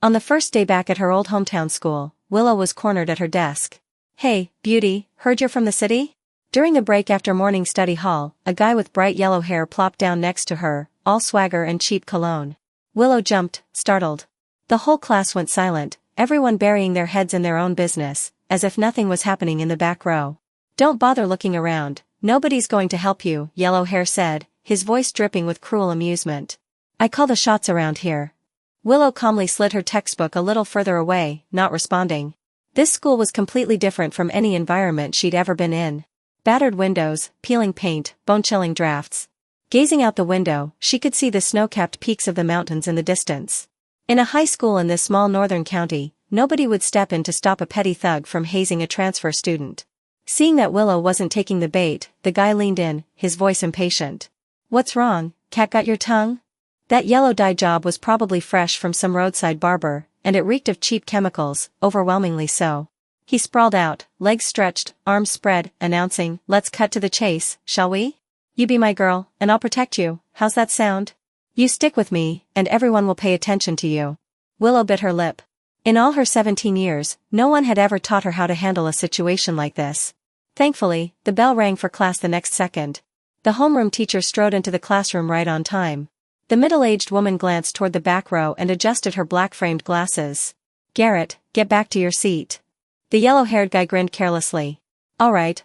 On the first day back at her old hometown school, Willow was cornered at her desk. "Hey, beauty, heard you're from the city?" During the break after morning study hall, a guy with bright yellow hair plopped down next to her, all swagger and cheap cologne. Willow jumped, startled. The whole class went silent, everyone burying their heads in their own business, as if nothing was happening in the back row. "Don't bother looking around, nobody's going to help you," Yellow Hair said, his voice dripping with cruel amusement. "I call the shots around here." Willow calmly slid her textbook a little further away, not responding. This school was completely different from any environment she'd ever been in. Battered windows, peeling paint, bone-chilling drafts. Gazing out the window, she could see the snow-capped peaks of the mountains in the distance. In a high school in this small northern county, nobody would step in to stop a petty thug from hazing a transfer student. Seeing that Willow wasn't taking the bait, the guy leaned in, his voice impatient. "What's wrong, cat got your tongue?" That yellow dye job was probably fresh from some roadside barber, and it reeked of cheap chemicals, overwhelmingly so. He sprawled out, legs stretched, arms spread, announcing, "Let's cut to the chase, shall we? You be my girl, and I'll protect you, how's that sound? You stick with me, and everyone will pay attention to you." Willow bit her lip. In all her 17 years, no one had ever taught her how to handle a situation like this. Thankfully, the bell rang for class the next second. The homeroom teacher strode into the classroom right on time. The middle-aged woman glanced toward the back row and adjusted her black-framed glasses. "Garrett, get back to your seat." The yellow-haired guy grinned carelessly. All right.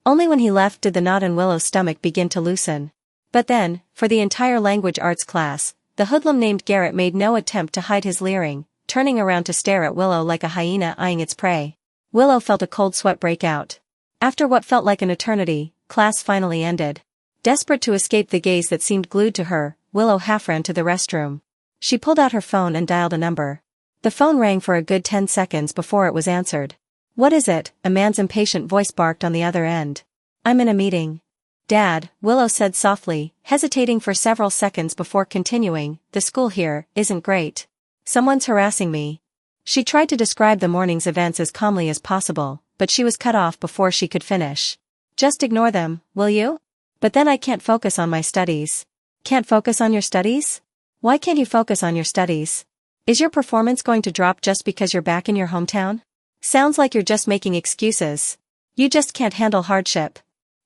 Only when he left did the knot in Willow's stomach begin to loosen. But then, for the entire language arts class, the hoodlum named Garrett made no attempt to hide his leering, turning around to stare at Willow like a hyena eyeing its prey. Willow felt a cold sweat break out. After what felt like an eternity, class finally ended. Desperate to escape the gaze that seemed glued to her, Willow half ran to the restroom. She pulled out her phone and dialed a number. The phone rang for a good 10 seconds before it was answered. "What is it?" a man's impatient voice barked on the other end. "I'm in a meeting." "Dad," Willow said softly, hesitating for several seconds before continuing, "the school here isn't great. Someone's harassing me." She tried to describe the morning's events as calmly as possible, but she was cut off before she could finish. "Just ignore them, will you?" "But then I can't focus on my studies." "Can't focus on your studies? Why can't you focus on your studies? Is your performance going to drop just because you're back in your hometown? Sounds like you're just making excuses. You just can't handle hardship."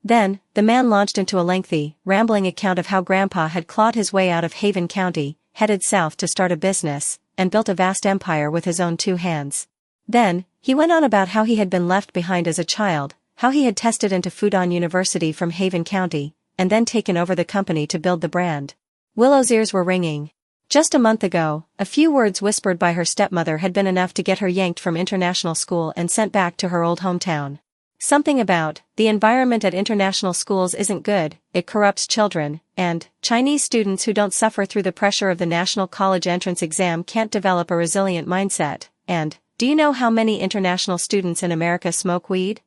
Then, the man launched into a lengthy, rambling account of how Grandpa had clawed his way out of Haven County, headed south to start a business, and built a vast empire with his own 2 hands. Then, he went on about how he had been left behind as a child, how he had tested into Fudan University from Haven County, and then taken over the company to build the brand. Willow's ears were ringing. Just a month ago, a few words whispered by her stepmother had been enough to get her yanked from international school and sent back to her old hometown. Something about, the environment at international schools isn't good, it corrupts children, and, Chinese students who don't suffer through the pressure of the national college entrance exam can't develop a resilient mindset, and, do you know how many international students in America smoke weed?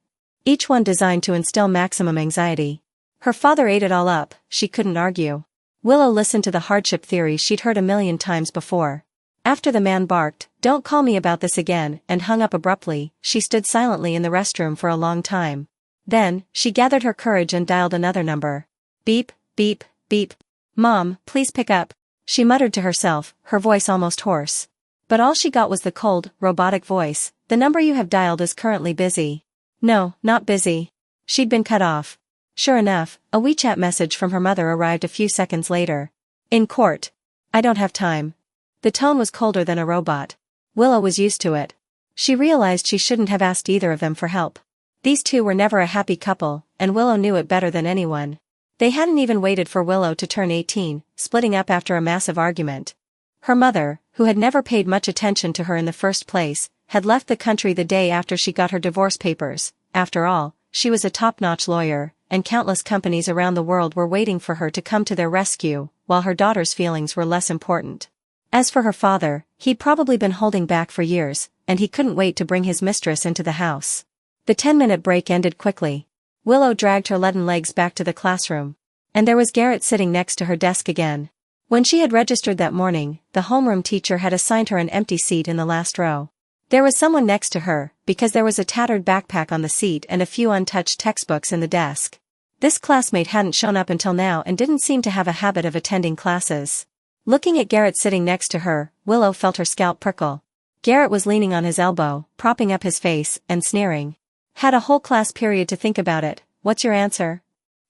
Each one designed to instill maximum anxiety. Her father ate it all up, she couldn't argue. Willow listened to the hardship theory she'd heard a million times before. After the man barked, "Don't call me about this again," and hung up abruptly, she stood silently in the restroom for a long time. Then, she gathered her courage and dialed another number. Beep, beep, beep. "Mom, please pick up," she muttered to herself, her voice almost hoarse. But all she got was the cold, robotic voice, "The number you have dialed is currently busy." No, not busy. She'd been cut off. Sure enough, a WeChat message from her mother arrived a few seconds later. "In court. I don't have time." The tone was colder than a robot. Willow was used to it. She realized she shouldn't have asked either of them for help. These two were never a happy couple, and Willow knew it better than anyone. They hadn't even waited for Willow to turn 18, splitting up after a massive argument. Her mother, who had never paid much attention to her in the first place, had left the country the day after she got her divorce papers. After all, she was a top-notch lawyer, and countless companies around the world were waiting for her to come to their rescue, while her daughter's feelings were less important. As for her father, he'd probably been holding back for years, and he couldn't wait to bring his mistress into the house. The 10-minute break ended quickly. Willow dragged her leaden legs back to the classroom. And there was Garrett sitting next to her desk again. When she had registered that morning, the homeroom teacher had assigned her an empty seat in the last row. There was someone next to her, because there was a tattered backpack on the seat and a few untouched textbooks in the desk. This classmate hadn't shown up until now and didn't seem to have a habit of attending classes. Looking at Garrett sitting next to her, Willow felt her scalp prickle. Garrett was leaning on his elbow, propping up his face, and sneering. Had a whole class period to think about it. What's your answer?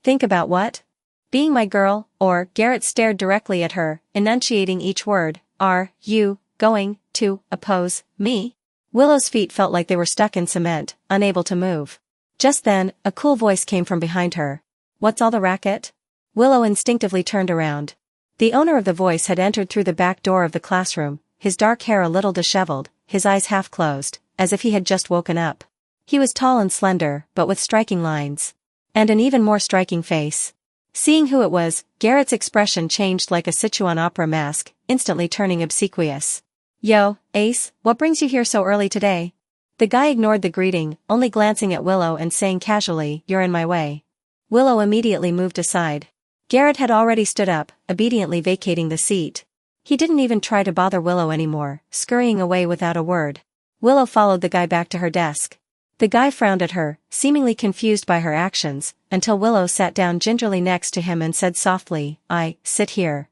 Think about what? Being my girl, or, Garrett stared directly at her, enunciating each word, are you going to oppose me? Willow's feet felt like they were stuck in cement, unable to move. Just then, a cool voice came from behind her. What's all the racket? Willow instinctively turned around. The owner of the voice had entered through the back door of the classroom, his dark hair a little disheveled, his eyes half closed, as if he had just woken up. He was tall and slender, but with striking lines. And an even more striking face. Seeing who it was, Garrett's expression changed like a Sichuan opera mask, instantly turning obsequious. Yo, Ace, what brings you here so early today? The guy ignored the greeting, only glancing at Willow and saying casually, you're in my way. Willow immediately moved aside. Garrett had already stood up, obediently vacating the seat. He didn't even try to bother Willow anymore, scurrying away without a word. Willow followed the guy back to her desk. The guy frowned at her, seemingly confused by her actions, until Willow sat down gingerly next to him and said softly, sit here.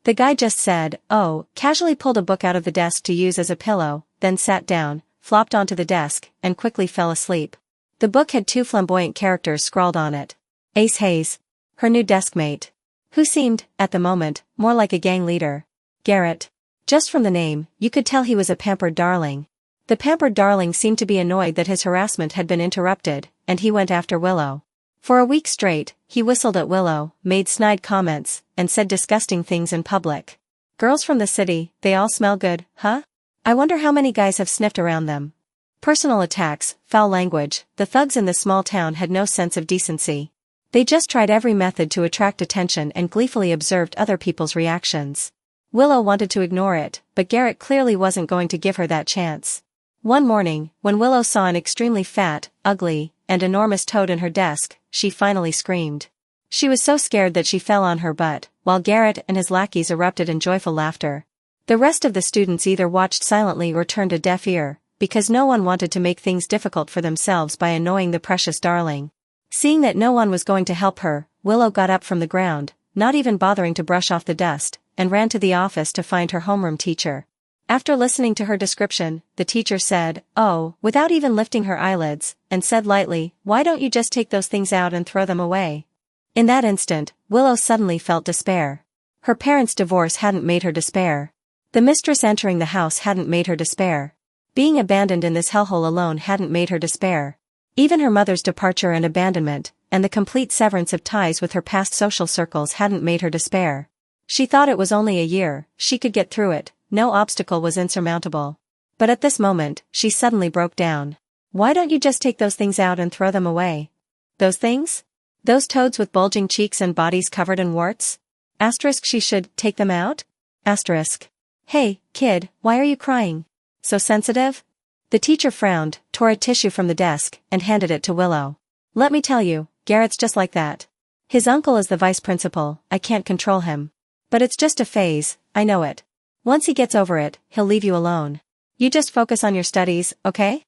The guy just said, oh, casually pulled a book out of the desk to use as a pillow, then sat down, flopped onto the desk, and quickly fell asleep. The book had 2 flamboyant characters scrawled on it. Ace Hayes. Her new deskmate. Who seemed, at the moment, more like a gang leader. Garrett. Just from the name, you could tell he was a pampered darling. The pampered darling seemed to be annoyed that his harassment had been interrupted, and he went after Willow. For a week straight, he whistled at Willow, made snide comments, and said disgusting things in public. Girls from the city, they all smell good, huh? I wonder how many guys have sniffed around them. Personal attacks, foul language, the thugs in this small town had no sense of decency. They just tried every method to attract attention and gleefully observed other people's reactions. Willow wanted to ignore it, but Garrett clearly wasn't going to give her that chance. One morning, when Willow saw an extremely fat, ugly, and enormous toad in her desk, she finally screamed. She was so scared that she fell on her butt, while Garrett and his lackeys erupted in joyful laughter. The rest of the students either watched silently or turned a deaf ear, because no one wanted to make things difficult for themselves by annoying the precious darling. Seeing that no one was going to help her, Willow got up from the ground, not even bothering to brush off the dust, and ran to the office to find her homeroom teacher. After listening to her description, the teacher said, oh, without even lifting her eyelids, and said lightly, why don't you just take those things out and throw them away? In that instant, Willow suddenly felt despair. Her parents' divorce hadn't made her despair. The mistress entering the house hadn't made her despair. Being abandoned in this hellhole alone hadn't made her despair. Even her mother's departure and abandonment, and the complete severance of ties with her past social circles hadn't made her despair. She thought it was only a year, she could get through it, no obstacle was insurmountable. But at this moment, she suddenly broke down. Why don't you just take those things out and throw them away? Those things? Those toads with bulging cheeks and bodies covered in warts? Asterisk she should take them out? Asterisk. Hey, kid, why are you crying? So sensitive? The teacher frowned, tore a tissue from the desk, and handed it to Willow. Let me tell you, Garrett's just like that. His uncle is the vice principal, I can't control him. But it's just a phase, I know it. Once he gets over it, he'll leave you alone. You just focus on your studies, okay?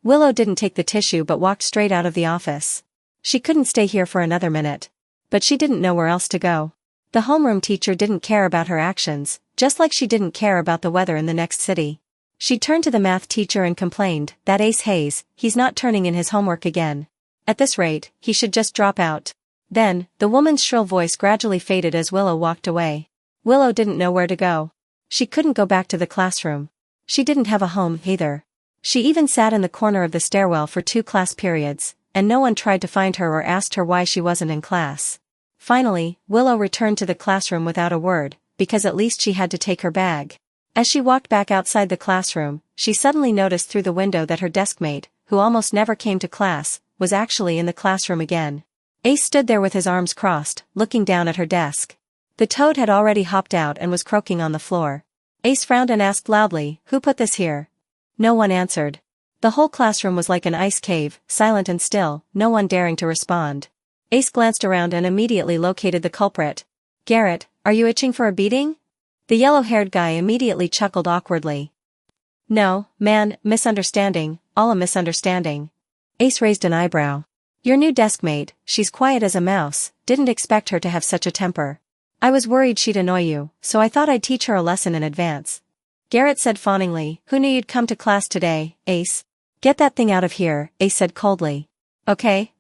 Willow didn't take the tissue but walked straight out of the office. She couldn't stay here for another minute. But she didn't know where else to go. The homeroom teacher didn't care about her actions, just like she didn't care about the weather in the next city. She turned to the math teacher and complained, that Ace Hayes, he's not turning in his homework again. At this rate, he should just drop out. Then, the woman's shrill voice gradually faded as Willow walked away. Willow didn't know where to go. She couldn't go back to the classroom. She didn't have a home, either. She even sat in the corner of the stairwell for 2 class periods, and no one tried to find her or asked her why she wasn't in class. Finally, Willow returned to the classroom without a word, because at least she had to take her bag. As she walked back outside the classroom, she suddenly noticed through the window that her deskmate, who almost never came to class, was actually in the classroom again. Ace stood there with his arms crossed, looking down at her desk. The toad had already hopped out and was croaking on the floor. Ace frowned and asked loudly, who put this here? No one answered. The whole classroom was like an ice cave, silent and still, no one daring to respond. Ace glanced around and immediately located the culprit. Garrett, are you itching for a beating? The yellow-haired guy immediately chuckled awkwardly. No, man, misunderstanding, all a misunderstanding. Ace raised an eyebrow. Your new deskmate, she's quiet as a mouse, didn't expect her to have such a temper. I was worried she'd annoy you, so I thought I'd teach her a lesson in advance. Garrett said fawningly, who knew you'd come to class today, Ace? Get that thing out of here, Ace said coldly. Okay.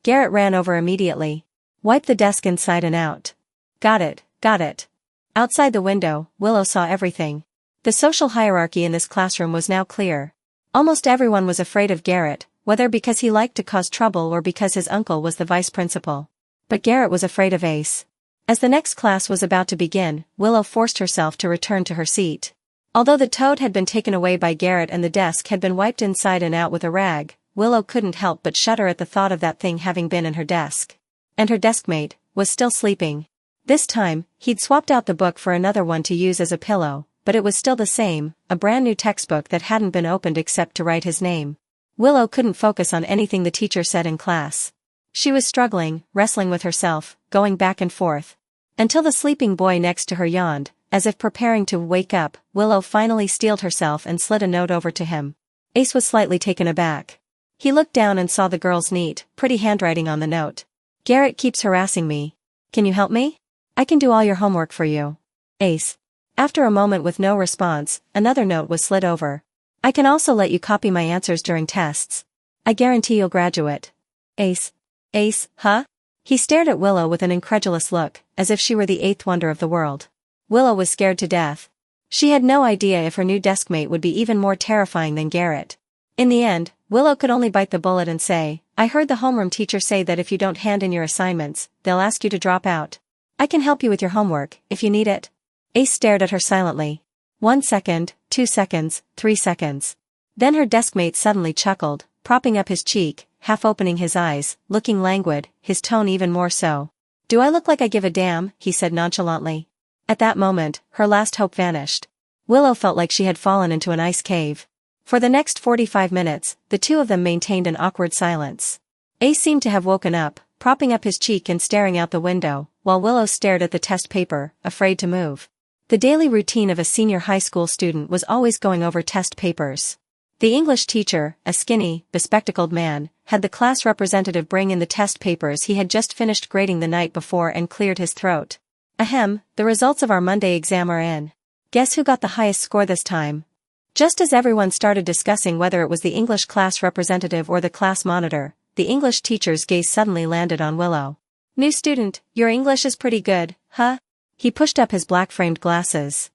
Garrett ran over immediately. Wipe the desk inside and out. Got it. Outside the window, Willow saw everything. The social hierarchy in this classroom was now clear. Almost everyone was afraid of Garrett, whether because he liked to cause trouble or because his uncle was the vice principal. But Garrett was afraid of Ace. As the next class was about to begin, Willow forced herself to return to her seat. Although the toad had been taken away by Garrett and the desk had been wiped inside and out with a rag, Willow couldn't help but shudder at the thought of that thing having been in her desk. And her deskmate was still sleeping. This time, he'd swapped out the book for another one to use as a pillow, but it was still the same, a brand new textbook that hadn't been opened except to write his name. Willow couldn't focus on anything the teacher said in class. She was struggling, wrestling with herself, going back and forth. Until the sleeping boy next to her yawned, as if preparing to wake up. Willow finally steeled herself and slid a note over to him. Ace was slightly taken aback. He looked down and saw the girl's neat, pretty handwriting on the note. Garrett keeps harassing me. Can you help me? I can do all your homework for you. Ace. After a moment with no response, another note was slid over. I can also let you copy my answers during tests. I guarantee you'll graduate. Ace. Ace, huh? He stared at Willow with an incredulous look, as if she were the eighth wonder of the world. Willow was scared to death. She had no idea if her new deskmate would be even more terrifying than Garrett. In the end, Willow could only bite the bullet and say, I heard the homeroom teacher say that if you don't hand in your assignments, they'll ask you to drop out. I can help you with your homework, if you need it. Ace stared at her silently. 1 second, 2 seconds, 3 seconds. Then her deskmate suddenly chuckled, propping up his cheek, half opening his eyes, looking languid, his tone even more so. Do I look like I give a damn? He said nonchalantly. At that moment, her last hope vanished. Willow felt like she had fallen into an ice cave. For the next 45 minutes, the two of them maintained an awkward silence. Ace seemed to have woken up, propping up his cheek and staring out the window, while Willow stared at the test paper, afraid to move. The daily routine of a senior high school student was always going over test papers. The English teacher, a skinny, bespectacled man, had the class representative bring in the test papers he had just finished grading the night before and cleared his throat. Ahem, the results of our Monday exam are in. Guess who got the highest score this time? Just as everyone started discussing whether it was the English class representative or the class monitor, the English teacher's gaze suddenly landed on Willow. New student, your English is pretty good, huh? He pushed up his black-framed glasses.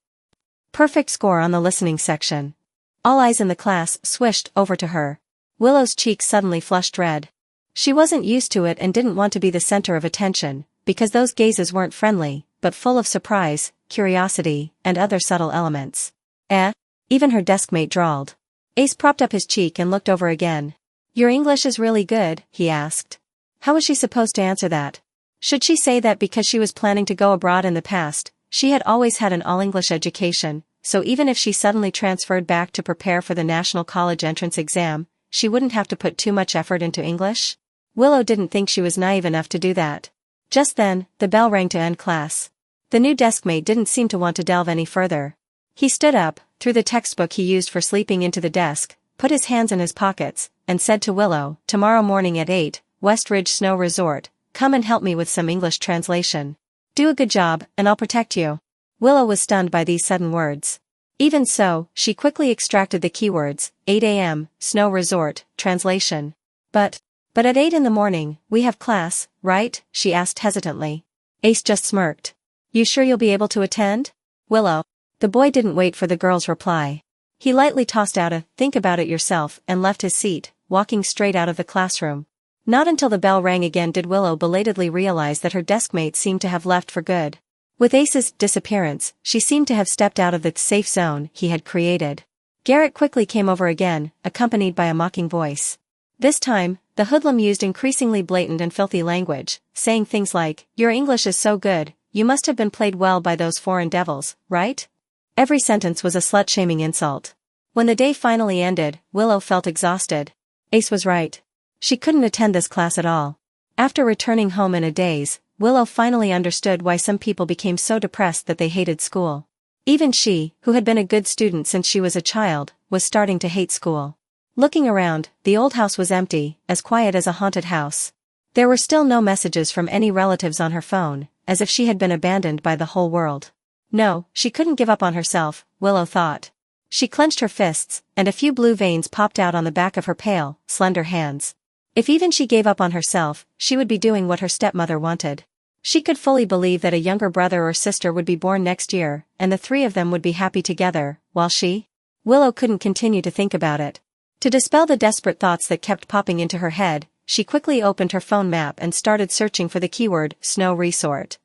Perfect score on the listening section. All eyes in the class swished over to her. Willow's cheeks suddenly flushed red. She wasn't used to it and didn't want to be the center of attention, because those gazes weren't friendly, but full of surprise, curiosity, and other subtle elements. Even her deskmate drawled. Ace propped up his cheek and looked over again. Your English is really good, he asked. How was she supposed to answer that? Should she say that because she was planning to go abroad in the past, she had always had an all-English education, so even if she suddenly transferred back to prepare for the National College entrance exam, she wouldn't have to put too much effort into English? Willow didn't think she was naive enough to do that. Just then, the bell rang to end class. The new deskmate didn't seem to want to delve any further. He stood up, threw the textbook he used for sleeping into the desk, put his hands in his pockets, and said to Willow, tomorrow morning at 8, West Ridge Snow Resort, come and help me with some English translation. Do a good job, and I'll protect you. Willow was stunned by these sudden words. Even so, she quickly extracted the keywords, 8 a.m., Snow Resort, translation. But at 8 in the morning, we have class, right? She asked hesitantly. Ace just smirked. You sure you'll be able to attend? Willow. The boy didn't wait for the girl's reply. He lightly tossed out a, think about it yourself, and left his seat, walking straight out of the classroom. Not until the bell rang again did Willow belatedly realize that her deskmate seemed to have left for good. With Ace's disappearance, she seemed to have stepped out of the safe zone he had created. Garrett quickly came over again, accompanied by a mocking voice. This time, the hoodlum used increasingly blatant and filthy language, saying things like, your English is so good, you must have been played well by those foreign devils, right? Every sentence was a slut-shaming insult. When the day finally ended, Willow felt exhausted. Ace was right. She couldn't attend this class at all. After returning home in a daze, Willow finally understood why some people became so depressed that they hated school. Even she, who had been a good student since she was a child, was starting to hate school. Looking around, the old house was empty, as quiet as a haunted house. There were still no messages from any relatives on her phone, as if she had been abandoned by the whole world. No, she couldn't give up on herself, Willow thought. She clenched her fists, and a few blue veins popped out on the back of her pale, slender hands. If even she gave up on herself, she would be doing what her stepmother wanted. She could fully believe that a younger brother or sister would be born next year, and the three of them would be happy together, while Willow couldn't continue to think about it. To dispel the desperate thoughts that kept popping into her head, she quickly opened her phone map and started searching for the keyword, snow resort.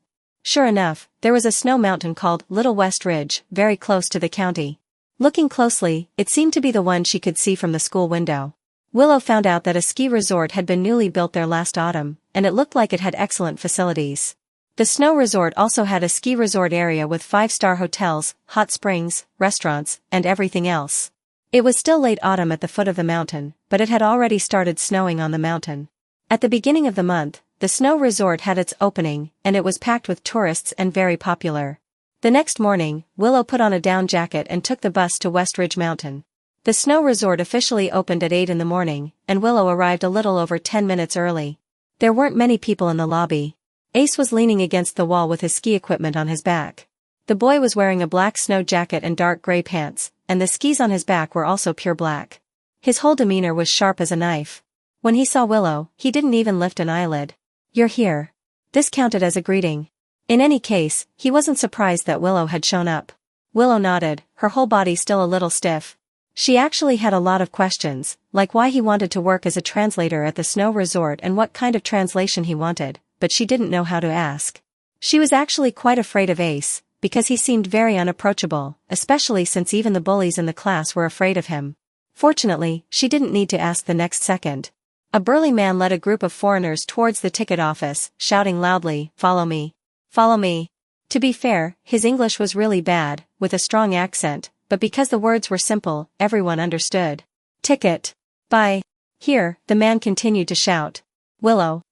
Sure enough, there was a snow mountain called Little West Ridge, very close to the county. Looking closely, it seemed to be the one she could see from the school window. Willow found out that a ski resort had been newly built there last autumn, and it looked like it had excellent facilities. The snow resort also had a ski resort area with 5-star hotels, hot springs, restaurants, and everything else. It was still late autumn at the foot of the mountain, but it had already started snowing on the mountain. At the beginning of the month, the snow resort had its opening, and it was packed with tourists and very popular. The next morning, Willow put on a down jacket and took the bus to West Ridge Mountain. The snow resort officially opened at 8 in the morning, and Willow arrived a little over 10 minutes early. There weren't many people in the lobby. Ace was leaning against the wall with his ski equipment on his back. The boy was wearing a black snow jacket and dark gray pants, and the skis on his back were also pure black. His whole demeanor was sharp as a knife. When he saw Willow, he didn't even lift an eyelid. "You're here." This counted as a greeting. In any case, he wasn't surprised that Willow had shown up. Willow nodded, her whole body still a little stiff. She actually had a lot of questions, like why he wanted to work as a translator at the snow resort and what kind of translation he wanted, but she didn't know how to ask. She was actually quite afraid of Ace, because he seemed very unapproachable, especially since even the bullies in the class were afraid of him. Fortunately, she didn't need to ask the next second. A burly man led a group of foreigners towards the ticket office, shouting loudly, "Follow me. Follow me." To be fair, his English was really bad, with a strong accent, but because the words were simple, everyone understood. "Ticket. Buy." "Here," the man continued to shout. "Willow."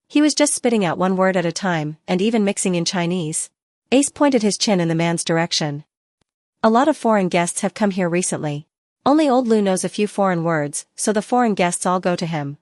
He was just spitting out one word at a time, and even mixing in Chinese. Ace pointed his chin in the man's direction. "A lot of foreign guests have come here recently. Only old Lou knows a few foreign words, so the foreign guests all go to him.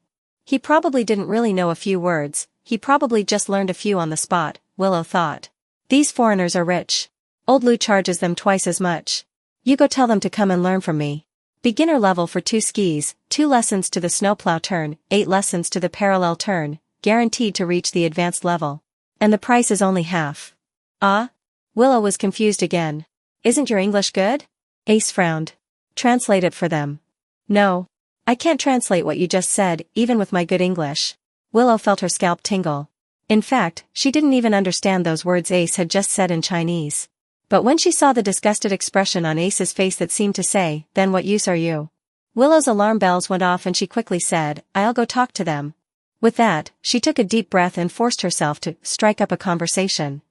He probably didn't really know a few words, he probably just learned a few on the spot," Willow thought. "These foreigners are rich. Old Lou charges them twice as much. You go tell them to come and learn from me. Beginner level for 2 skis, 2 lessons to the snowplow turn, 8 lessons to the parallel turn, guaranteed to reach the advanced level. And the price is only half." "Ah?" Willow was confused again. "Isn't your English good?" Ace frowned. "Translate it for them." "No. I can't translate what you just said, even with my good English." Willow felt her scalp tingle. In fact, she didn't even understand those words Ace had just said in Chinese. But when she saw the disgusted expression on Ace's face that seemed to say, "Then what use are you?" Willow's alarm bells went off and she quickly said, "I'll go talk to them." With that, she took a deep breath and forced herself to strike up a conversation.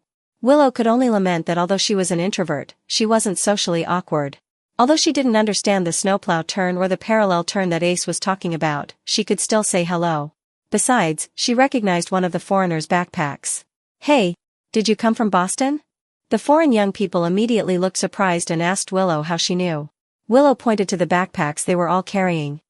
Willow could only lament that although she was an introvert, she wasn't socially awkward. Although she didn't understand the snowplow turn or the parallel turn that Ace was talking about, she could still say hello. Besides, she recognized one of the foreigners' backpacks. "Hey, did you come from Boston?" The foreign young people immediately looked surprised and asked Willow how she knew. Willow pointed to the backpacks they were all carrying.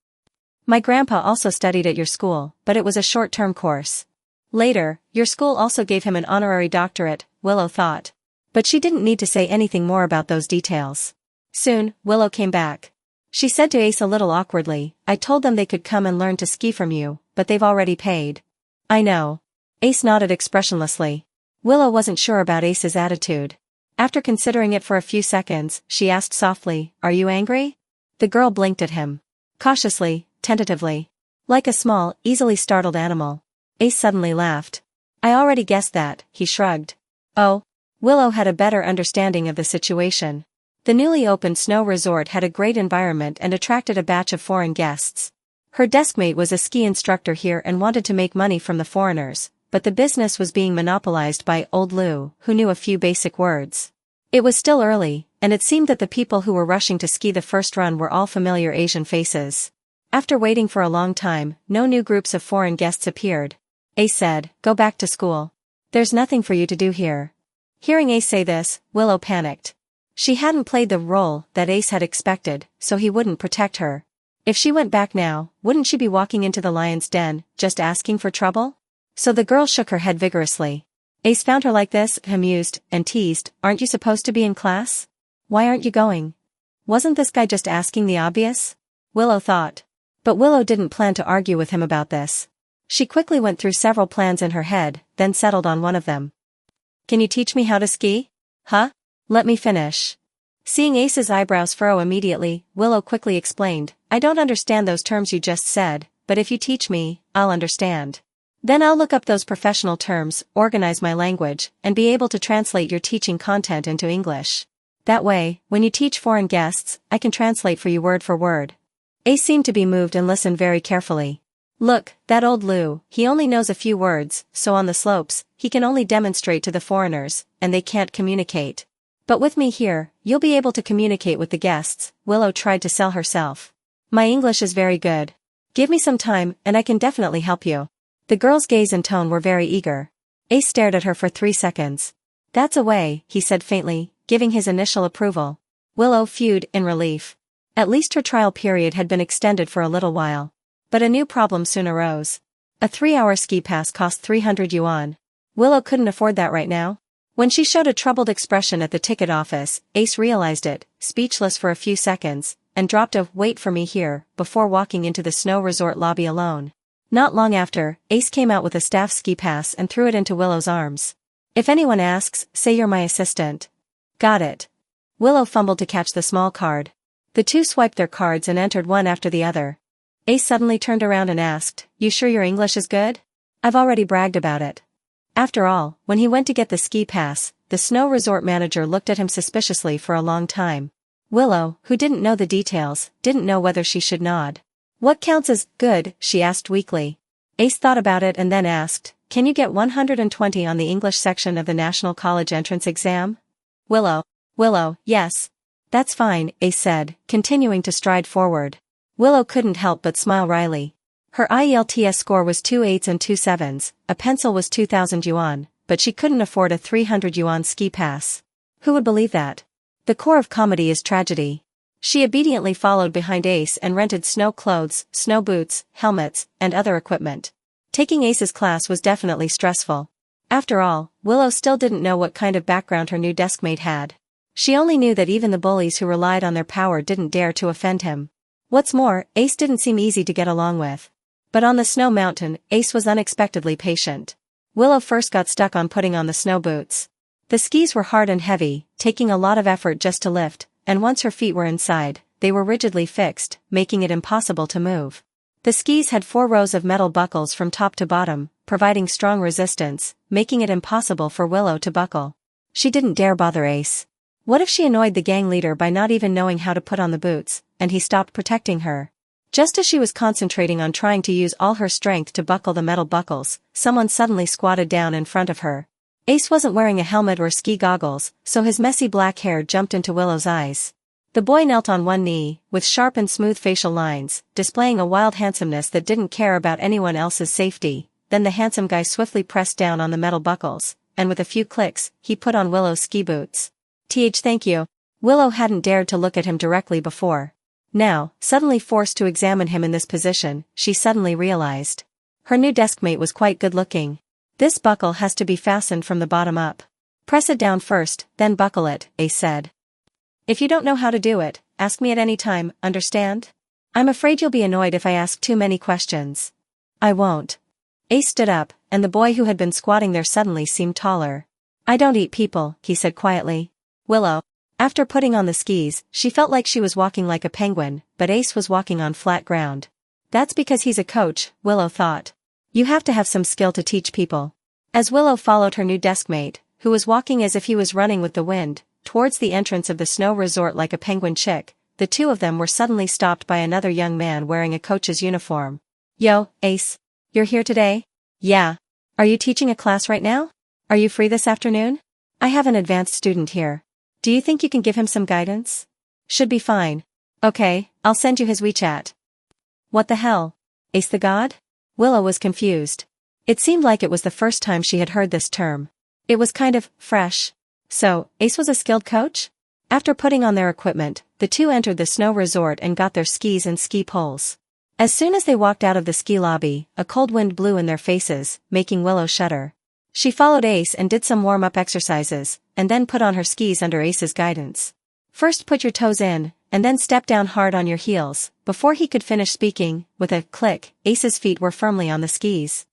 "My grandpa also studied at your school, but it was a short-term course. Later, your school also gave him an honorary doctorate," Willow thought. But she didn't need to say anything more about those details. Soon, Willow came back. She said to Ace a little awkwardly, "I told them they could come and learn to ski from you, but they've already paid." "I know." Ace nodded expressionlessly. Willow wasn't sure about Ace's attitude. After considering it for a few seconds, she asked softly, "Are you angry?" The girl blinked at him. Cautiously, tentatively. Like a small, easily startled animal. Ace suddenly laughed. "I already guessed that," he shrugged. Oh. Willow had a better understanding of the situation. The newly opened snow resort had a great environment and attracted a batch of foreign guests. Her deskmate was a ski instructor here and wanted to make money from the foreigners, but the business was being monopolized by old Lou, who knew a few basic words. It was still early, and it seemed that the people who were rushing to ski the first run were all familiar Asian faces. After waiting for a long time, no new groups of foreign guests appeared. Ace said, "Go back to school. There's nothing for you to do here." Hearing Ace say this, Willow panicked. She hadn't played the role that Ace had expected, so he wouldn't protect her. If she went back now, wouldn't she be walking into the lion's den, just asking for trouble? So the girl shook her head vigorously. Ace found her like this, amused, and teased, "Aren't you supposed to be in class? Why aren't you going? Wasn't this guy just asking the obvious?" Willow thought. But Willow didn't plan to argue with him about this. She quickly went through several plans in her head, then settled on one of them. "Can you teach me how to ski?" "Huh? Let me finish." Seeing Ace's eyebrows furrow immediately, Willow quickly explained, "I don't understand those terms you just said, but if you teach me, I'll understand. Then I'll look up those professional terms, organize my language, and be able to translate your teaching content into English. That way, when you teach foreign guests, I can translate for you word for word." Ace seemed to be moved and listened very carefully. "Look, that old Lou, he only knows a few words, so on the slopes, he can only demonstrate to the foreigners, and they can't communicate. But with me here, you'll be able to communicate with the guests," Willow tried to sell herself. "My English is very good. Give me some time, and I can definitely help you." The girl's gaze and tone were very eager. Ace stared at her for 3 seconds. "That's a way," he said faintly, giving his initial approval. Willow fumed in relief. At least her trial period had been extended for a little while. But a new problem soon arose. A 3-hour ski pass cost 300 yuan. Willow couldn't afford that right now. When she showed a troubled expression at the ticket office, Ace realized it, speechless for a few seconds, and dropped a "wait for me here" before walking into the snow resort lobby alone. Not long after, Ace came out with a staff ski pass and threw it into Willow's arms. "If anyone asks, say you're my assistant." "Got it." Willow fumbled to catch the small card. The two swiped their cards and entered one after the other. Ace suddenly turned around and asked, "You sure your English is good? I've already bragged about it." After all, when he went to get the ski pass, the snow resort manager looked at him suspiciously for a long time. Willow, who didn't know the details, didn't know whether she should nod. "What counts as good?" she asked weakly. Ace thought about it and then asked, "Can you get 120 on the English section of the National College entrance exam?" Willow, yes. "That's fine," Ace said, continuing to stride forward. Willow couldn't help but smile wryly. Her IELTS score was 2 8s and 2 7s, a pencil was 2,000 yuan, but she couldn't afford a 300 yuan ski pass. Who would believe that? The core of comedy is tragedy. She obediently followed behind Ace and rented snow clothes, snow boots, helmets, and other equipment. Taking Ace's class was definitely stressful. After all, Willow still didn't know what kind of background her new deskmate had. She only knew that even the bullies who relied on their power didn't dare to offend him. What's more, Ace didn't seem easy to get along with. But on the snow mountain, Ace was unexpectedly patient. Willow first got stuck on putting on the snow boots. The skis were hard and heavy, taking a lot of effort just to lift, and once her feet were inside, they were rigidly fixed, making it impossible to move. The skis had 4 rows of metal buckles from top to bottom, providing strong resistance, making it impossible for Willow to buckle. She didn't dare bother Ace. What if she annoyed the gang leader by not even knowing how to put on the boots, and he stopped protecting her? Just as she was concentrating on trying to use all her strength to buckle the metal buckles, someone suddenly squatted down in front of her. Ace wasn't wearing a helmet or ski goggles, so his messy black hair jumped into Willow's eyes. The boy knelt on one knee, with sharp and smooth facial lines, displaying a wild handsomeness that didn't care about anyone else's safety. Then the handsome guy swiftly pressed down on the metal buckles, and with a few clicks, he put on Willow's ski boots. Thank you." Willow hadn't dared to look at him directly before. Now, suddenly forced to examine him in this position, she suddenly realized. Her new deskmate was quite good-looking. "This buckle has to be fastened from the bottom up. Press it down first, then buckle it," Ace said. "If you don't know how to do it, ask me at any time, understand? I'm afraid you'll be annoyed if I ask too many questions." "I won't." Ace stood up, and the boy who had been squatting there suddenly seemed taller. "I don't eat people," he said quietly. Willow. After putting on the skis, she felt like she was walking like a penguin, but Ace was walking on flat ground. That's because he's a coach, Willow thought. You have to have some skill to teach people. As Willow followed her new deskmate, who was walking as if he was running with the wind, towards the entrance of the snow resort like a penguin chick, the two of them were suddenly stopped by another young man wearing a coach's uniform. "Yo, Ace. You're here today?" "Yeah. Are you teaching a class right now? Are you free this afternoon? I have an advanced student here. Do you think you can give him some guidance?" "Should be fine." "Okay, I'll send you his WeChat." What the hell? Ace the God? Willow was confused. It seemed like it was the first time she had heard this term. It was kind of fresh. So, Ace was a skilled coach? After putting on their equipment, the two entered the snow resort and got their skis and ski poles. As soon as they walked out of the ski lobby, a cold wind blew in their faces, making Willow shudder. She followed Ace and did some warm-up exercises, and then put on her skis under Ace's guidance. First put your toes in, and then step down hard on your heels. Before he could finish speaking, with a click, Ace's feet were firmly on the skis.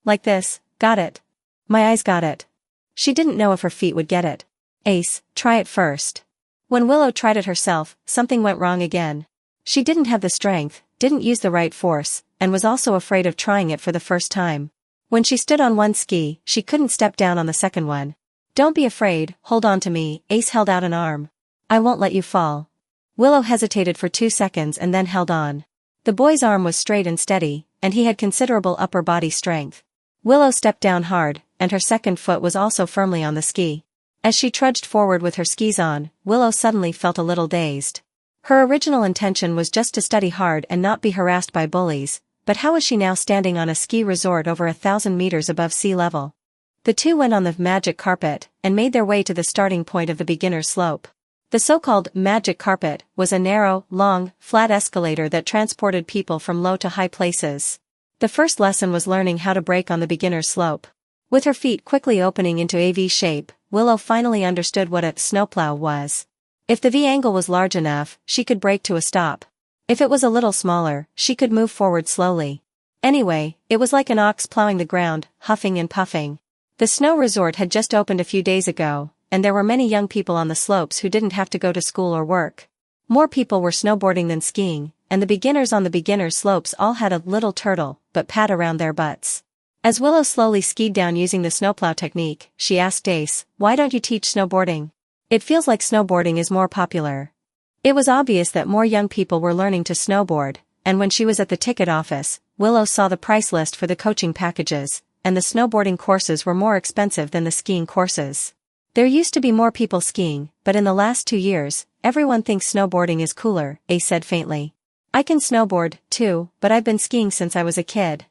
Like this, got it. My eyes got it. She didn't know if her feet would get it. Ace, try it first. When Willow tried it herself, something went wrong again. She didn't have the strength, didn't use the right force, and was also afraid of trying it for the first time. When she stood on one ski, she couldn't step down on the second one. Don't be afraid, hold on to me. Ace held out an arm. I won't let you fall. Willow hesitated for 2 seconds and then held on. The boy's arm was straight and steady, and he had considerable upper body strength. Willow stepped down hard, and her second foot was also firmly on the ski. As she trudged forward with her skis on, Willow suddenly felt a little dazed. Her original intention was just to study hard and not be harassed by bullies, but how was she now standing on a ski resort over 1,000 meters above sea level? The two went on the magic carpet, and made their way to the starting point of the beginner's slope. The so-called magic carpet was a narrow, long, flat escalator that transported people from low to high places. The first lesson was learning how to brake on the beginner's slope. With her feet quickly opening into a V shape, Willow finally understood what a snowplow was. If the V angle was large enough, she could brake to a stop. If it was a little smaller, she could move forward slowly. Anyway, it was like an ox plowing the ground, huffing and puffing. The snow resort had just opened a few days ago, and there were many young people on the slopes who didn't have to go to school or work. More people were snowboarding than skiing, and the beginners on the beginner's slopes all had a little turtle, but pad around their butts. As Willow slowly skied down using the snowplow technique, she asked Ace, "Why don't you teach snowboarding? It feels like snowboarding is more popular." It was obvious that more young people were learning to snowboard, and when she was at the ticket office, Willow saw the price list for the coaching packages, and the snowboarding courses were more expensive than the skiing courses. There used to be more people skiing, but in the last 2 years, everyone thinks snowboarding is cooler, Ace said faintly. I can snowboard, too, but I've been skiing since I was a kid.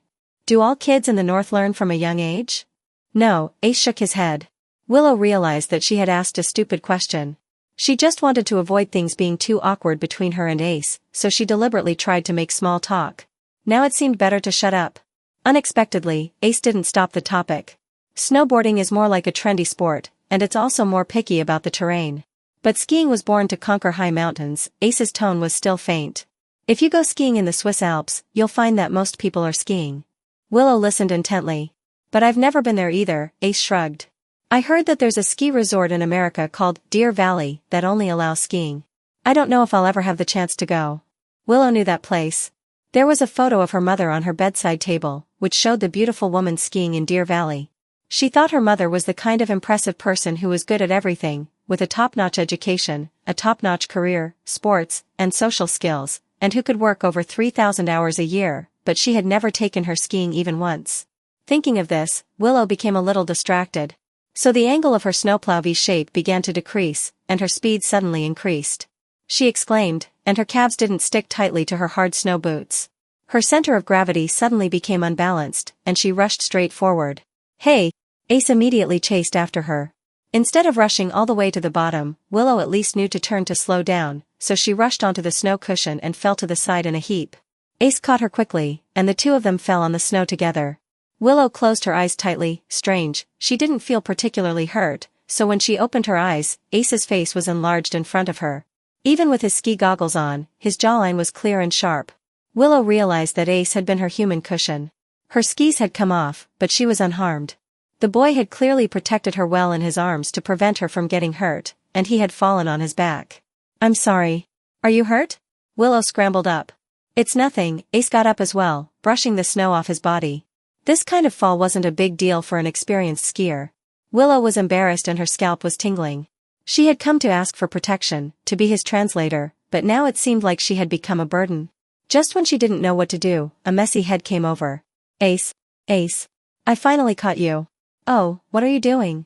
Do all kids in the North learn from a young age? No, Ace shook his head. Willow realized that she had asked a stupid question. She just wanted to avoid things being too awkward between her and Ace, so she deliberately tried to make small talk. Now it seemed better to shut up. Unexpectedly, Ace didn't stop the topic. Snowboarding is more like a trendy sport, and it's also more picky about the terrain. But skiing was born to conquer high mountains. Ace's tone was still faint. If you go skiing in the Swiss Alps, you'll find that most people are skiing. Willow listened intently. But I've never been there either, Ace shrugged. I heard that there's a ski resort in America called Deer Valley that only allows skiing. I don't know if I'll ever have the chance to go. Willow knew that place. There was a photo of her mother on her bedside table, which showed the beautiful woman skiing in Deer Valley. She thought her mother was the kind of impressive person who was good at everything, with a top-notch education, a top-notch career, sports, and social skills, and who could work over 3,000 hours a year, but she had never taken her skiing even once. Thinking of this, Willow became a little distracted. So the angle of her snowplow V shape began to decrease, and her speed suddenly increased. She exclaimed, and her calves didn't stick tightly to her hard snow boots. Her center of gravity suddenly became unbalanced, and she rushed straight forward. Hey! Ace immediately chased after her. Instead of rushing all the way to the bottom, Willow at least knew to turn to slow down, so she rushed onto the snow cushion and fell to the side in a heap. Ace caught her quickly, and the two of them fell on the snow together. Willow closed her eyes tightly. Strange, she didn't feel particularly hurt, so when she opened her eyes, Ace's face was enlarged in front of her. Even with his ski goggles on, his jawline was clear and sharp. Willow realized that Ace had been her human cushion. Her skis had come off, but she was unharmed. The boy had clearly protected her well in his arms to prevent her from getting hurt, and he had fallen on his back. I'm sorry. Are you hurt? Willow scrambled up. It's nothing. Ace got up as well, brushing the snow off his body. This kind of fall wasn't a big deal for an experienced skier. Willow was embarrassed and her scalp was tingling. She had come to ask for protection, to be his translator, but now it seemed like she had become a burden. Just when she didn't know what to do, a messy head came over. Ace. Ace. I finally caught you. Oh, what are you doing?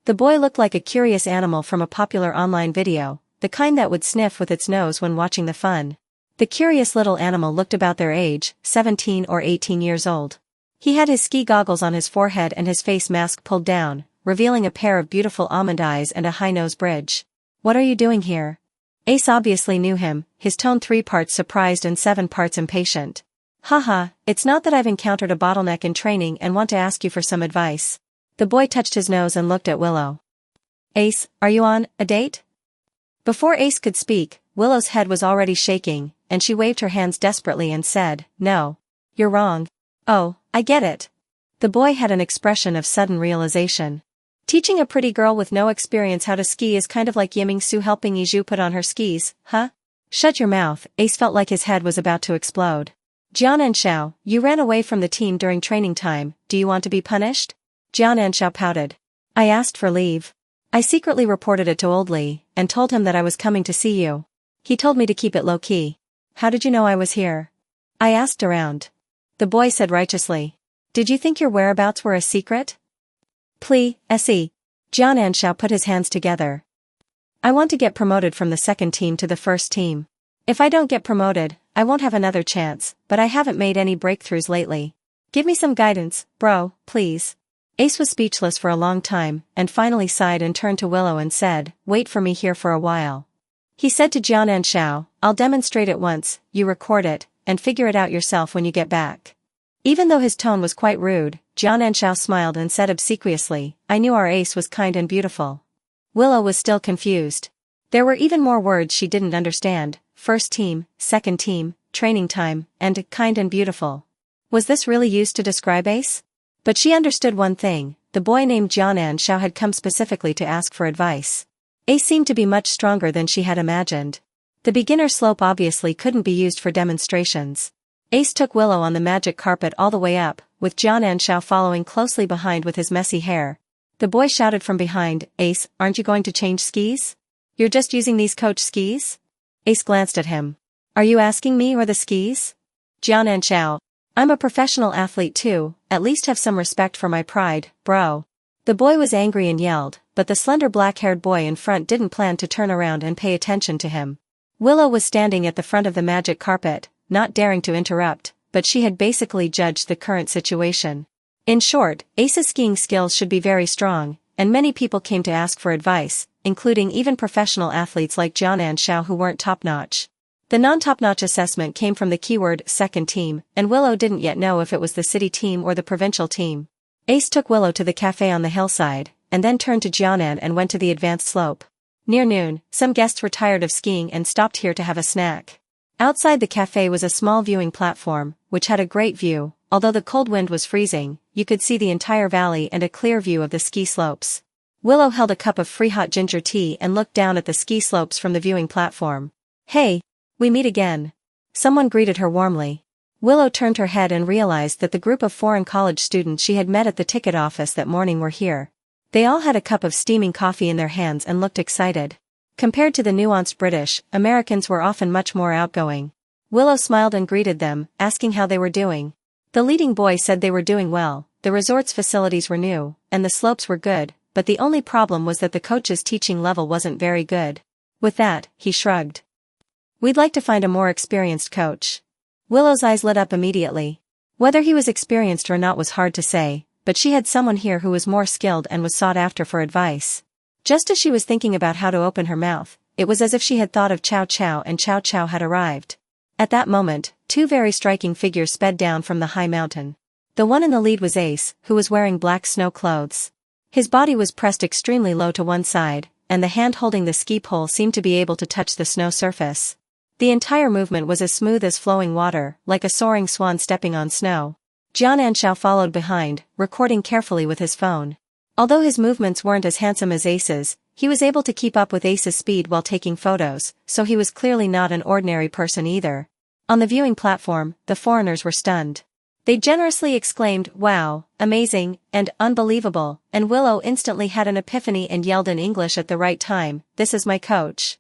The boy looked like a curious animal from a popular online video, the kind that would sniff with its nose when watching the fun. The curious little animal looked about their age, 17 or 18 years old. He had his ski goggles on his forehead and his face mask pulled down, revealing a pair of beautiful almond eyes and a high nose bridge. What are you doing here? Ace obviously knew him, his tone 3 parts surprised and 7 parts impatient. Haha, it's not that I've encountered a bottleneck in training and want to ask you for some advice. The boy touched his nose and looked at Willow. Ace, are you on a date? Before Ace could speak, Willow's head was already shaking, and she waved her hands desperately and said, "No. You're wrong." "Oh, I get it." The boy had an expression of sudden realization. Teaching a pretty girl with no experience how to ski is kind of like Yiming Su helping Yizhu put on her skis, huh? Shut your mouth. Ace felt like his head was about to explode. Jian and Xiao, you ran away from the team during training time, do you want to be punished? Jian and Xiao pouted. I asked for leave. I secretly reported it to Old Li, and told him that I was coming to see you. He told me to keep it low-key. How did you know I was here? I asked around. The boy said righteously. Did you think your whereabouts were a secret? Please, se. Jian and Xiao put his hands together. I want to get promoted from the second team to the first team. If I don't get promoted, I won't have another chance, but I haven't made any breakthroughs lately. Give me some guidance, bro, please. Ace was speechless for a long time, and finally sighed and turned to Willow and said, wait for me here for a while. He said to Jian and Xiao, I'll demonstrate it once, you record it, and figure it out yourself when you get back. Even though his tone was quite rude, Jian and Xiao smiled and said obsequiously, I knew our Ace was kind and beautiful. Willow was still confused. There were even more words she didn't understand, first team, second team, training time, and kind and beautiful. Was this really used to describe Ace? But she understood one thing, the boy named Jian and Xiao had come specifically to ask for advice. Ace seemed to be much stronger than she had imagined. The beginner slope obviously couldn't be used for demonstrations. Ace took Willow on the magic carpet all the way up, with Jian and Xiao following closely behind with his messy hair. The boy shouted from behind, Ace, aren't you going to change skis? You're just using these coach skis? Ace glanced at him. Are you asking me or the skis? Jian and Xiao. I'm a professional athlete too, at least have some respect for my pride, bro. The boy was angry and yelled, but the slender black-haired boy in front didn't plan to turn around and pay attention to him. Willow was standing at the front of the magic carpet, not daring to interrupt, but she had basically judged the current situation. In short, Ace's skiing skills should be very strong, and many people came to ask for advice, including even professional athletes like Jian and Xiao who weren't top-notch. The non-top-notch assessment came from the keyword second team, and Willow didn't yet know if it was the city team or the provincial team. Ace took Willow to the cafe on the hillside, and then turned to Jianan and went to the advanced slope. Near noon, some guests were tired of skiing and stopped here to have a snack. Outside the cafe was a small viewing platform, which had a great view. Although the cold wind was freezing, you could see the entire valley and a clear view of the ski slopes. Willow held a cup of free hot ginger tea and looked down at the ski slopes from the viewing platform. Hey! We meet again. Someone greeted her warmly. Willow turned her head and realized that the group of foreign college students she had met at the ticket office that morning were here. They all had a cup of steaming coffee in their hands and looked excited. Compared to the nuanced British, Americans were often much more outgoing. Willow smiled and greeted them, asking how they were doing. The leading boy said they were doing well, the resort's facilities were new, and the slopes were good, but the only problem was that the coach's teaching level wasn't very good. With that, he shrugged. We'd like to find a more experienced coach. Willow's eyes lit up immediately. Whether he was experienced or not was hard to say, but she had someone here who was more skilled and was sought after for advice. Just as she was thinking about how to open her mouth, it was as if she had thought of Chow Chow and Chow Chow had arrived. At that moment, two very striking figures sped down from the high mountain. The one in the lead was Ace, who was wearing black snow clothes. His body was pressed extremely low to one side, and the hand holding the ski pole seemed to be able to touch the snow surface. The entire movement was as smooth as flowing water, like a soaring swan stepping on snow. Jian and Xiao followed behind, recording carefully with his phone. Although his movements weren't as handsome as Ace's, he was able to keep up with Ace's speed while taking photos, so he was clearly not an ordinary person either. On the viewing platform, the foreigners were stunned. They generously exclaimed, wow, amazing, and unbelievable, and Willow instantly had an epiphany and yelled in English at the right time, this is my coach.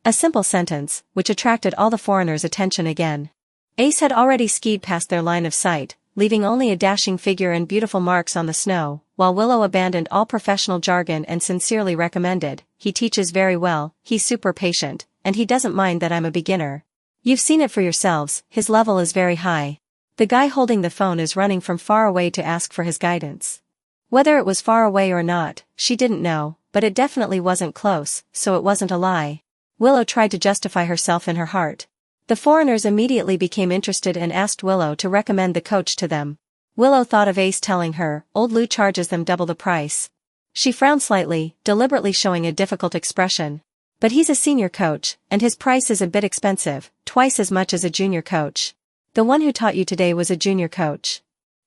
A simple sentence, which attracted all the foreigners' attention again. Ace had already skied past their line of sight, leaving only a dashing figure and beautiful marks on the snow, while Willow abandoned all professional jargon and sincerely recommended, he teaches very well, he's super patient, and he doesn't mind that I'm a beginner. You've seen it for yourselves, his level is very high. The guy holding the phone is running from far away to ask for his guidance. Whether it was far away or not, she didn't know, but it definitely wasn't close, so it wasn't a lie. Willow tried to justify herself in her heart. The foreigners immediately became interested and asked Willow to recommend the coach to them. Willow thought of Ace telling her, old Lou charges them double the price. She frowned slightly, deliberately showing a difficult expression. But he's a senior coach, and his price is a bit expensive, twice as much as a junior coach. The one who taught you today was a junior coach.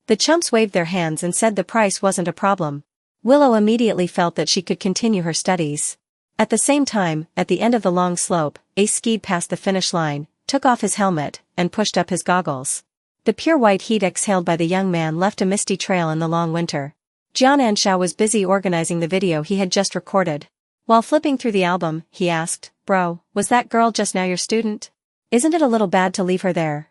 The chumps waved their hands and said the price wasn't a problem. Willow immediately felt that she could continue her studies. At the same time, at the end of the long slope, Ace skied past the finish line, took off his helmet, and pushed up his goggles. The pure white heat exhaled by the young man left a misty trail in the long winter. Jian Anshao was busy organizing the video he had just recorded. While flipping through the album, he asked, "Bro, was that girl just now your student? Isn't it a little bad to leave her there?"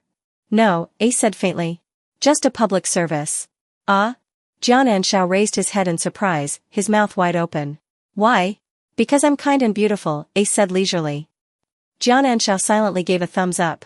"No," Ace said faintly. "Just a public service." "Ah?" Jian Anshao raised his head in surprise, his mouth wide open. "Why?" "Because I'm kind and beautiful," Ace said leisurely. Jian Anshao silently gave a thumbs up.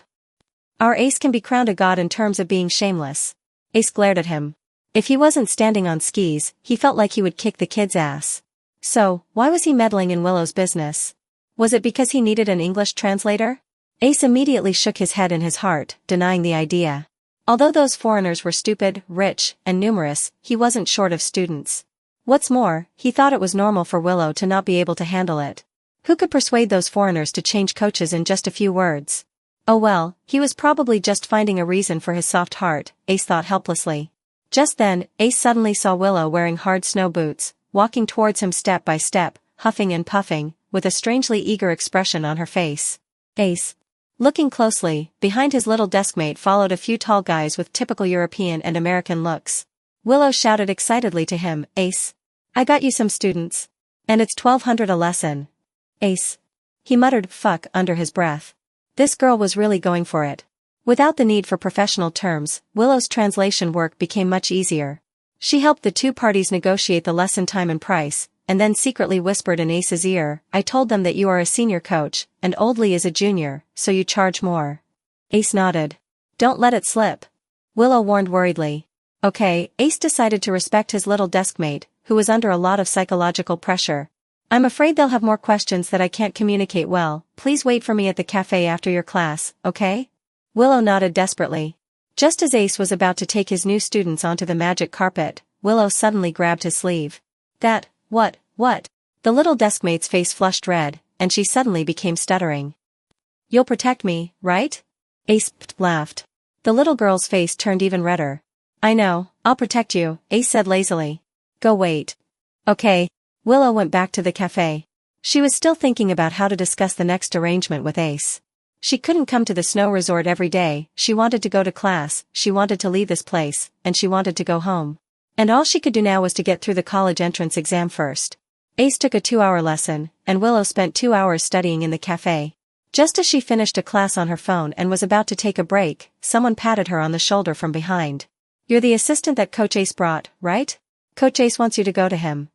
"Our Ace can be crowned a god in terms of being shameless." Ace glared at him. If he wasn't standing on skis, he felt like he would kick the kid's ass. So, why was he meddling in Willow's business? Was it because he needed an English translator? Ace immediately shook his head in his heart, denying the idea. Although those foreigners were stupid, rich, and numerous, he wasn't short of students. What's more, he thought it was normal for Willow to not be able to handle it. Who could persuade those foreigners to change coaches in just a few words? Oh well, he was probably just finding a reason for his soft heart, Ace thought helplessly. Just then, Ace suddenly saw Willow wearing hard snow boots, walking towards him step by step, huffing and puffing, with a strangely eager expression on her face. Ace. Looking closely, behind his little deskmate followed a few tall guys with typical European and American looks. Willow shouted excitedly to him, "Ace. I got you some students. And it's 1200 a lesson." "Ace." He muttered, "Fuck," under his breath. This girl was really going for it. Without the need for professional terms, Willow's translation work became much easier. She helped the two parties negotiate the lesson time and price, and then secretly whispered in Ace's ear, "I told them that you are a senior coach, and Old Lee is a junior, so you charge more." Ace nodded. "Don't let it slip." Willow warned worriedly. Okay, Ace decided to respect his little deskmate, who was under a lot of psychological pressure. "I'm afraid they'll have more questions that I can't communicate well. Please wait for me at the cafe after your class, okay?" Willow nodded desperately. Just as Ace was about to take his new students onto the magic carpet, Willow suddenly grabbed his sleeve. What? The little deskmate's face flushed red, and she suddenly became stuttering. "You'll protect me, right?" Ace laughed. The little girl's face turned even redder. "I know, I'll protect you," Ace said lazily. "Go wait." Okay. Willow went back to the cafe. She was still thinking about how to discuss the next arrangement with Ace. She couldn't come to the snow resort every day, she wanted to go to class, she wanted to leave this place, and she wanted to go home. And all she could do now was to get through the college entrance exam first. Ace took a 2-hour lesson, and Willow spent 2 hours studying in the cafe. Just as she finished a class on her phone and was about to take a break, someone patted her on the shoulder from behind. "You're the assistant that Coach Ace brought, right? Coach Ace wants you to go to him."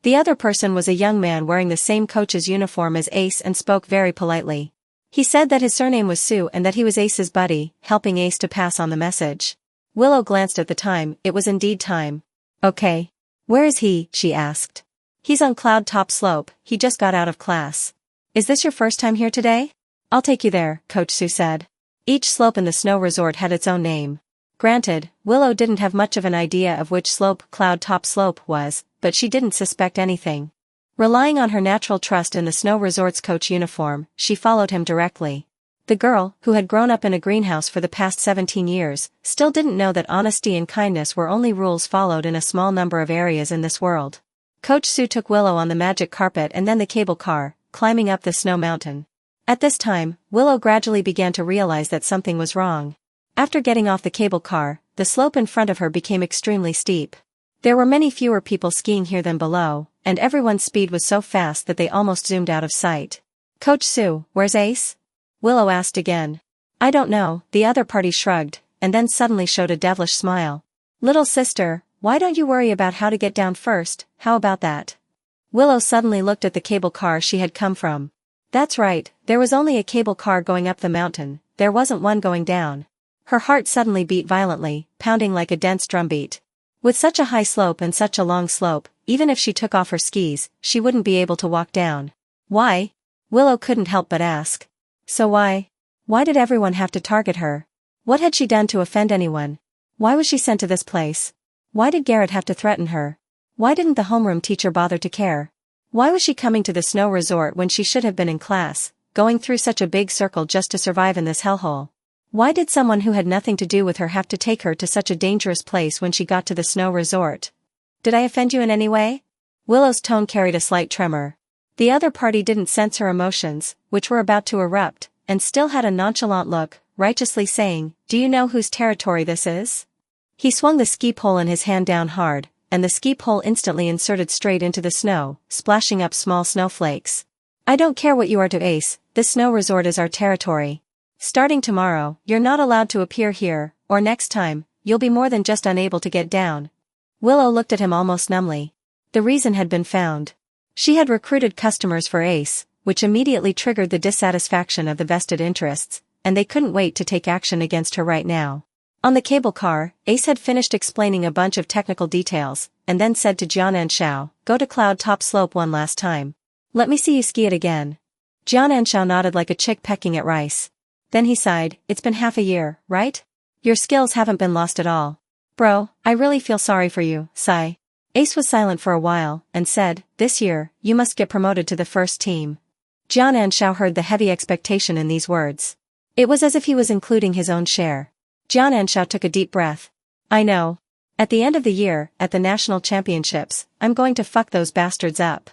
The other person was a young man wearing the same coach's uniform as Ace and spoke very politely. He said that his surname was Sue and that he was Ace's buddy, helping Ace to pass on the message. Willow glanced at the time, it was indeed time. "Okay. Where is he?" she asked. "He's on Cloud Top Slope, he just got out of class." "Is this your first time here today?" "I'll take you there," Coach Sue said. Each slope in the snow resort had its own name. Granted, Willow didn't have much of an idea of which slope Cloud Top Slope was, but she didn't suspect anything. Relying on her natural trust in the snow resort's coach uniform, she followed him directly. The girl, who had grown up in a greenhouse for the past 17 years, still didn't know that honesty and kindness were only rules followed in a small number of areas in this world. Coach Sue took Willow on the magic carpet and then the cable car, climbing up the snow mountain. At this time, Willow gradually began to realize that something was wrong. After getting off the cable car, the slope in front of her became extremely steep. There were many fewer people skiing here than below, and everyone's speed was so fast that they almost zoomed out of sight. "Coach Sue, where's Ace?" Willow asked again. "I don't know," the other party shrugged, and then suddenly showed a devilish smile. "Little sister, why don't you worry about how to get down first, how about that?" Willow suddenly looked at the cable car she had come from. That's right, there was only a cable car going up the mountain, there wasn't one going down. Her heart suddenly beat violently, pounding like a dense drumbeat. With such a high slope and such a long slope, even if she took off her skis, she wouldn't be able to walk down. Why? Willow couldn't help but ask. So why did everyone have to target her? What had she done to offend anyone? Why was she sent to this place? Why did Garrett have to threaten her? Why didn't the homeroom teacher bother to care? Why was she coming to the snow resort when she should have been in class, going through such a big circle just to survive in this hellhole? Why did someone who had nothing to do with her have to take her to such a dangerous place when she got to the snow resort? Did I offend you in any way? Willow's tone carried a slight tremor. The other party didn't sense her emotions, which were about to erupt, and still had a nonchalant look, righteously saying, "Do you know whose territory this is?" He swung the ski pole in his hand down hard, and the ski pole instantly inserted straight into the snow, splashing up small snowflakes. "I don't care what you are to Ace, this snow resort is our territory. Starting tomorrow, you're not allowed to appear here, or next time, you'll be more than just unable to get down." Willow looked at him almost numbly. The reason had been found. She had recruited customers for Ace, which immediately triggered the dissatisfaction of the vested interests, and they couldn't wait to take action against her right now. On the cable car, Ace had finished explaining a bunch of technical details, and then said to Jianan Shao, "Go to Cloud Top Slope one last time. Let me see you ski it again." Jianan Shao nodded like a chick pecking at rice. Then he sighed, "It's been half a year, right? Your skills haven't been lost at all. Bro, I really feel sorry for you, sigh." Ace was silent for a while, and said, "This year, you must get promoted to the first team." Jianan Shao heard the heavy expectation in these words. It was as if he was including his own share. Jianan Shao took a deep breath. "I know. At the end of the year, at the national championships, I'm going to fuck those bastards up.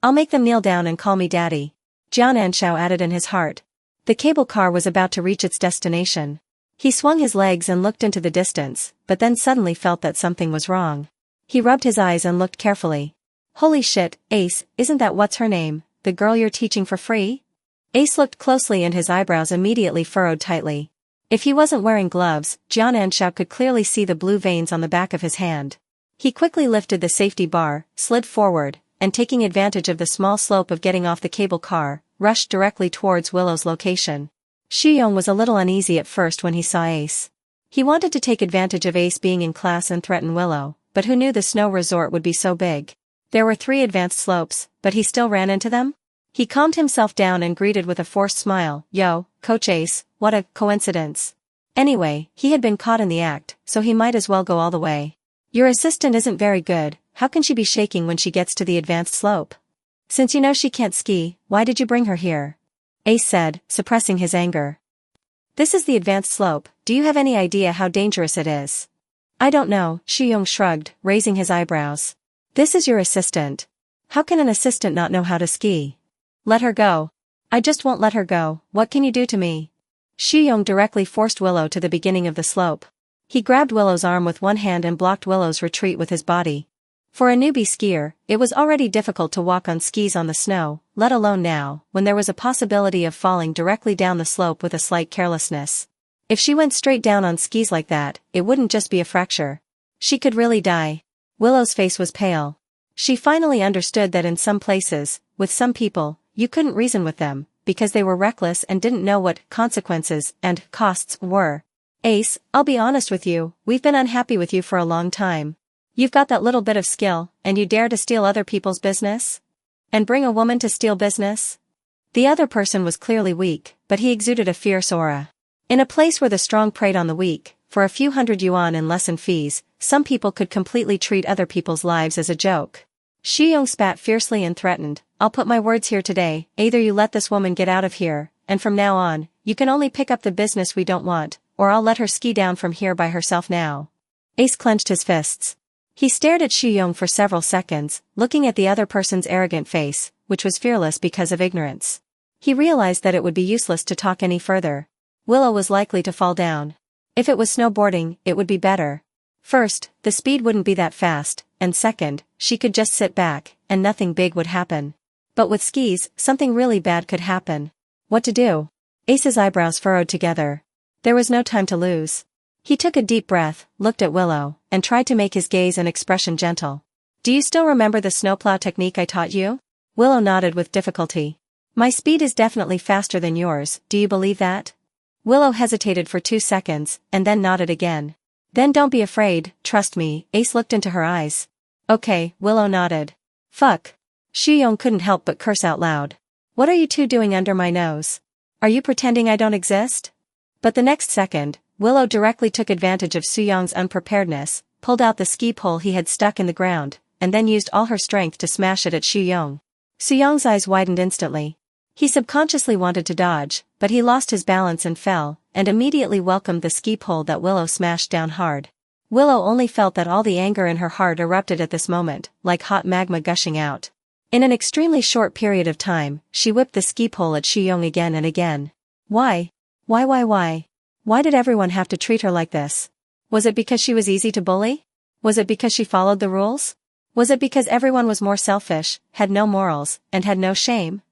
I'll make them kneel down and call me daddy." Jianan Shao added in his heart. The cable car was about to reach its destination. He swung his legs and looked into the distance, but then suddenly felt that something was wrong. He rubbed his eyes and looked carefully. "Holy shit, Ace, isn't that what's her name, the girl you're teaching for free?" Ace looked closely and his eyebrows immediately furrowed tightly. If he wasn't wearing gloves, Jianan Shao could clearly see the blue veins on the back of his hand. He quickly lifted the safety bar, slid forward, and taking advantage of the small slope of getting off the cable car, rushed directly towards Willow's location. Shuyong was a little uneasy at first when he saw Ace. He wanted to take advantage of Ace being in class and threaten Willow, but who knew the snow resort would be so big? There were 3 advanced slopes, but he still ran into them? He calmed himself down and greeted with a forced smile, "Yo, Coach Ace, what a coincidence." Anyway, he had been caught in the act, so he might as well go all the way. "Your assistant isn't very good, how can she be shaking when she gets to the advanced slope? Since you know she can't ski, why did you bring her here?" Ace said, suppressing his anger. "This is the advanced slope, do you have any idea how dangerous it is?" "I don't know," Shuyong shrugged, raising his eyebrows. "This is your assistant. How can an assistant not know how to ski?" "Let her go." "I just won't let her go, what can you do to me?" Shuyong directly forced Willow to the beginning of the slope. He grabbed Willow's arm with one hand and blocked Willow's retreat with his body. For a newbie skier, it was already difficult to walk on skis on the snow, let alone now, when there was a possibility of falling directly down the slope with a slight carelessness. If she went straight down on skis like that, it wouldn't just be a fracture. She could really die. Willow's face was pale. She finally understood that in some places, with some people, you couldn't reason with them, because they were reckless and didn't know what consequences and costs were. "Ace, I'll be honest with you, we've been unhappy with you for a long time. You've got that little bit of skill, and you dare to steal other people's business? And bring a woman to steal business?" The other person was clearly weak, but he exuded a fierce aura. In a place where the strong preyed on the weak, for a few hundred yuan in lesson fees, some people could completely treat other people's lives as a joke. Shuyong spat fiercely and threatened, "I'll put my words here today, either you let this woman get out of here, and from now on, you can only pick up the business we don't want, or I'll let her ski down from here by herself now." Ace clenched his fists. He stared at Shuyong for several seconds, looking at the other person's arrogant face, which was fearless because of ignorance. He realized that it would be useless to talk any further. Willow was likely to fall down. If it was snowboarding, it would be better. First, the speed wouldn't be that fast, and second, she could just sit back, and nothing big would happen. But with skis, something really bad could happen. What to do? Ace's eyebrows furrowed together. There was no time to lose. He took a deep breath, looked at Willow, and tried to make his gaze and expression gentle. "Do you still remember the snowplow technique I taught you?" Willow nodded with difficulty. "My speed is definitely faster than yours, do you believe that?" Willow hesitated for 2 seconds, and then nodded again. "Then don't be afraid, trust me." Ace looked into her eyes. "Okay," Willow nodded. "Fuck." Shuyong couldn't help but curse out loud. "What are you two doing under my nose? Are you pretending I don't exist?" But the next second, Willow directly took advantage of Soo-young's unpreparedness, pulled out the ski pole he had stuck in the ground, and then used all her strength to smash it at Soo-young. Soo-young's eyes widened instantly. He subconsciously wanted to dodge, but he lost his balance and fell, and immediately welcomed the ski pole that Willow smashed down hard. Willow only felt that all the anger in her heart erupted at this moment, like hot magma gushing out. In an extremely short period of time, she whipped the ski pole at Soo-young again and again. Why? Why? Why did everyone have to treat her like this? Was it because she was easy to bully? Was it because she followed the rules? Was it because everyone was more selfish, had no morals, and had no shame?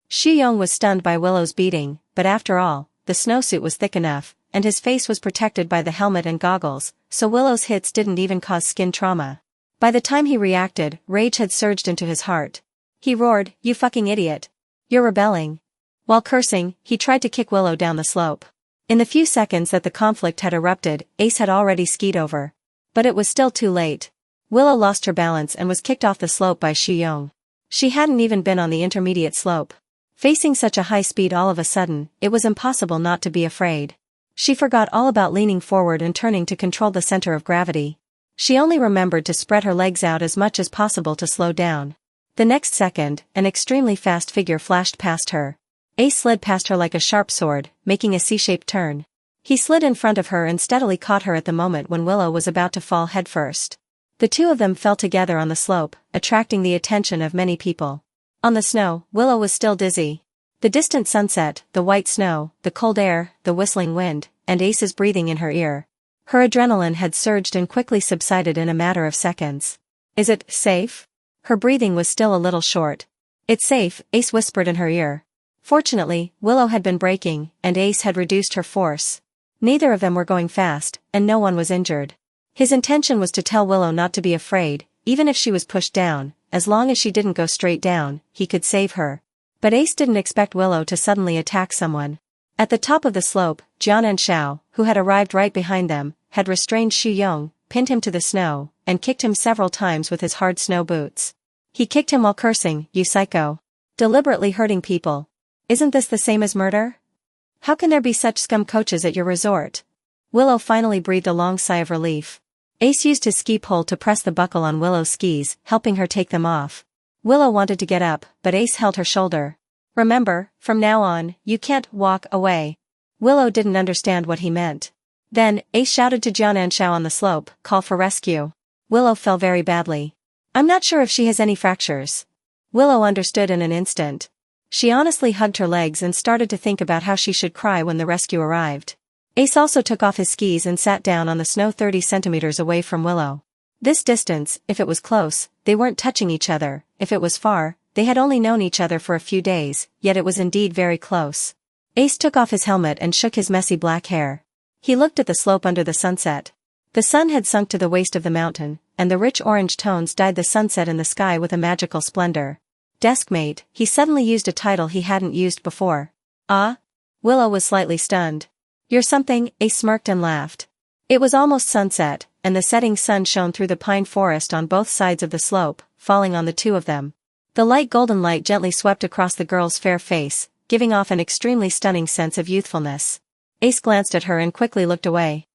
Soo-young was stunned by Willow's beating, but after all, the snowsuit was thick enough, and his face was protected by the helmet and goggles, so Willow's hits didn't even cause skin trauma. By the time he reacted, rage had surged into his heart. He roared, "You fucking idiot! You're rebelling!" While cursing, he tried to kick Willow down the slope. In the few seconds that the conflict had erupted, Ace had already skied over. But it was still too late. Willow lost her balance and was kicked off the slope by Soo-young. She hadn't even been on the intermediate slope. Facing such a high speed all of a sudden, it was impossible not to be afraid. She forgot all about leaning forward and turning to control the center of gravity. She only remembered to spread her legs out as much as possible to slow down. The next second, an extremely fast figure flashed past her. Ace slid past her like a sharp sword, making a C-shaped turn. He slid in front of her and steadily caught her at the moment when Willow was about to fall headfirst. The two of them fell together on the slope, attracting the attention of many people. On the snow, Willow was still dizzy. The distant sunset, the white snow, the cold air, the whistling wind, and Ace's breathing in her ear. Her adrenaline had surged and quickly subsided in a matter of seconds. "Is it safe?" Her breathing was still a little short. "It's safe," Ace whispered in her ear. Fortunately, Willow had been braking, and Ace had reduced her force. Neither of them were going fast, and no one was injured. His intention was to tell Willow not to be afraid, even if she was pushed down, as long as she didn't go straight down, he could save her. But Ace didn't expect Willow to suddenly attack someone. At the top of the slope, Jian and Xiao, who had arrived right behind them, had restrained Soo-young, pinned him to the snow, and kicked him several times with his hard snow boots. He kicked him while cursing, "You psycho. Deliberately hurting people. Isn't this the same as murder? How can there be such scum coaches at your resort?" Willow finally breathed a long sigh of relief. Ace used his ski pole to press the buckle on Willow's skis, helping her take them off. Willow wanted to get up, but Ace held her shoulder. "Remember, from now on, you can't walk away." Willow didn't understand what he meant. Then, Ace shouted to Jian and Xiao on the slope, "Call for rescue." Willow fell very badly. "I'm not sure if she has any fractures." Willow understood in an instant. She honestly hugged her legs and started to think about how she should cry when the rescue arrived. Ace also took off his skis and sat down on the snow 30 centimeters away from Willow. This distance, if it was close, they weren't touching each other; if it was far, they had only known each other for a few days, yet it was indeed very close. Ace took off his helmet and shook his messy black hair. He looked at the slope under the sunset. The sun had sunk to the waist of the mountain, and the rich orange tones dyed the sunset in the sky with a magical splendor. Deskmate, he suddenly used a title he hadn't used before. "Ah?" Willow was slightly stunned. "You're something," Ace smirked and laughed. It was almost sunset, and the setting sun shone through the pine forest on both sides of the slope, falling on the two of them. The light golden light gently swept across the girl's fair face, giving off an extremely stunning sense of youthfulness. Ace glanced at her and quickly looked away.